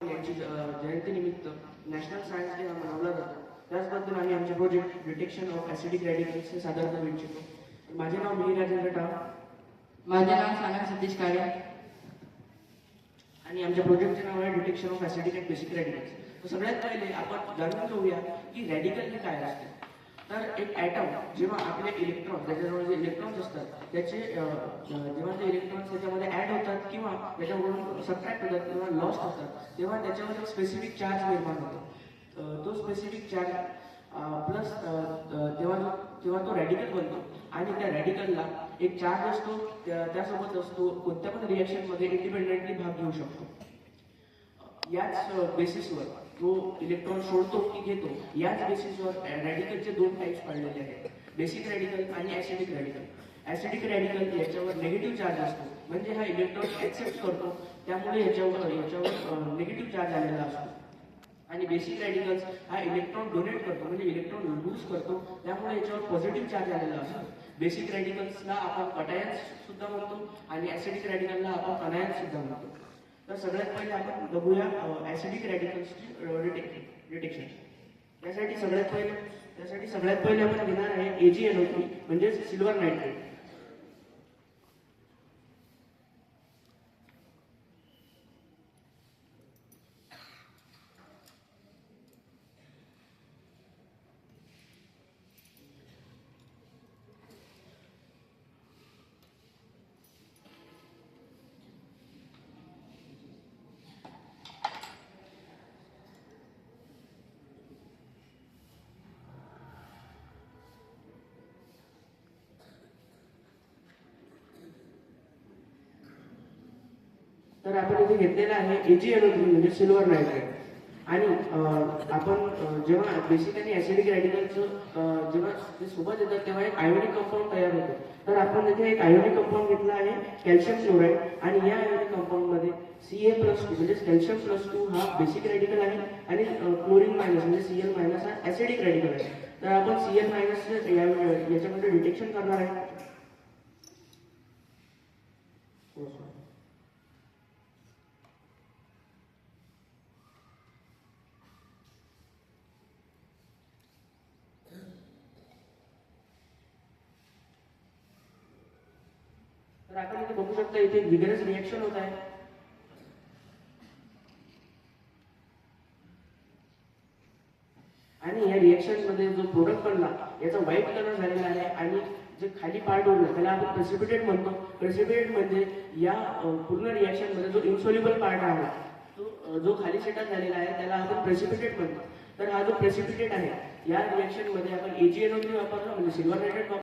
यांची जयंतीनिमित्त national science day हा मनवला जातो. त्याचबद्दल आम्ही आमचे project detection of acidic radicals हे सादर करू इच्छितो. माझे नाव मिहिर राजेंद्र टाव. माझे नाव सानक सतीश काळे आणि आमच्या प्रोजेक्टचे नाव आहे detection of acidic and basic radicals. तर सगळ्यात पहिले आपण जाणून घेऊया की रॅडिकल हे काय असते. तर एक ॲटम जेव्हा आपले इलेक्ट्रॉन त्याच्याजवळ जे इलेक्ट्रॉन्स असतात त्याचे जेव्हा ते इलेक्ट्रॉन्स त्याच्यामध्ये ॲड होतात किंवा त्याच्याकडून सबट्रॅक्ट होतात किंवा लॉस्ट होतात तेव्हा त्याच्यावर एक स्पेसिफिक चार्ज निर्माण होतो. तो स्पेसिफिक चार्ज प्लस तेव्हा तो रॅडिकल बनतो आणि त्या रॅडिकलला एक चार्ज असतो त्यासोबत असतो कोणत्या पण रिॲक्शनमध्ये इंडिपेंडेंटली भाग घेऊ शकतो. याच बेसिसवर तो इलेक्ट्रॉन सोडतो की घेतो याच बेसिसवर रॅडिकलचे दोन टाईप्स पाडलेले आहेत, बेसिक रॅडिकल आणि ॲसिडिक रॅडिकल. ॲसिडिक रॅडिकल याच्यावर निगेटिव्ह चार्ज असतो म्हणजे हा इलेक्ट्रॉन ॲक्सेप्ट करतो त्यामुळे याच्यावर निगेटिव्ह चार्ज आलेला असतो. आणि बेसिक रॅडिकल्स हा इलेक्ट्रॉन डोनेट करतो म्हणजे इलेक्ट्रॉन लूज करतो त्यामुळे याच्यावर पॉझिटिव्ह चार्ज आलेला असतो. बेसिक रॅडिकल्सला आपण कटायन्स सुद्धा म्हणतो आणि ॲसिडिक रॅडिकलला आपण अनायन्स सुद्धा म्हणतो. तर सगळ्यात पहिले आपण बघूया ॲसिडिक रॅडिकल्सची डिटेक्शन. त्यासाठी सगळ्यात पहिले आपण घेणार आहे AgNO3 म्हणजे सिल्वर नायट्रेट. तर आपण इथे घेतलेला आहे AgNO3 म्हणजे सिल्वर नायट्रेट. आणि आपण जेव्हा बेसिक आणि ॲसिडिक रॅडिकलचं जेव्हा ते सोबत येतात तेव्हा एक आयोनिक कंपाऊंड तयार होतो. तर आपण इथे एक आयोनिक कंपाऊंड घेतला आहे कॅल्शियम क्लोराईड आणि या आयोनिक कंपाऊंडमध्ये Ca+2 म्हणजे कॅल्शियम +2 हा बेसिक रॅडिकल आहे आणि क्लोरीन मायनस म्हणजे Cl- हा ॲसिडिक रॅडिकल आहे. तर आपण Cl- याच्यामध्ये डिटेक्शन करणार आहे. तर आपण इथे बघू शकता इथे एक विगरस रिएक्शन होत आहे. आणि या रिएक्शन मध्ये जो प्रोडक्ट बनला याचा व्हाईट कलर झालेला आहे आणि जे खाली पार्ट उरला त्याला आपण प्रेसिपिटेट म्हणतो. प्रेसिपिटेट म्हणजे या पूर्ण रिएक्शन मध्ये जो इन्सोल्युबल पार्ट आहे तो जो खाली सेटअप झालेला आहे त्याला आपण प्रेसिपिटेट म्हणतो. तर हा जो प्रेसिपिटेट आहे या रिएक्शन मध्ये आपण AgNO3 वापरला म्हणजे सिल्वर नायट्रेट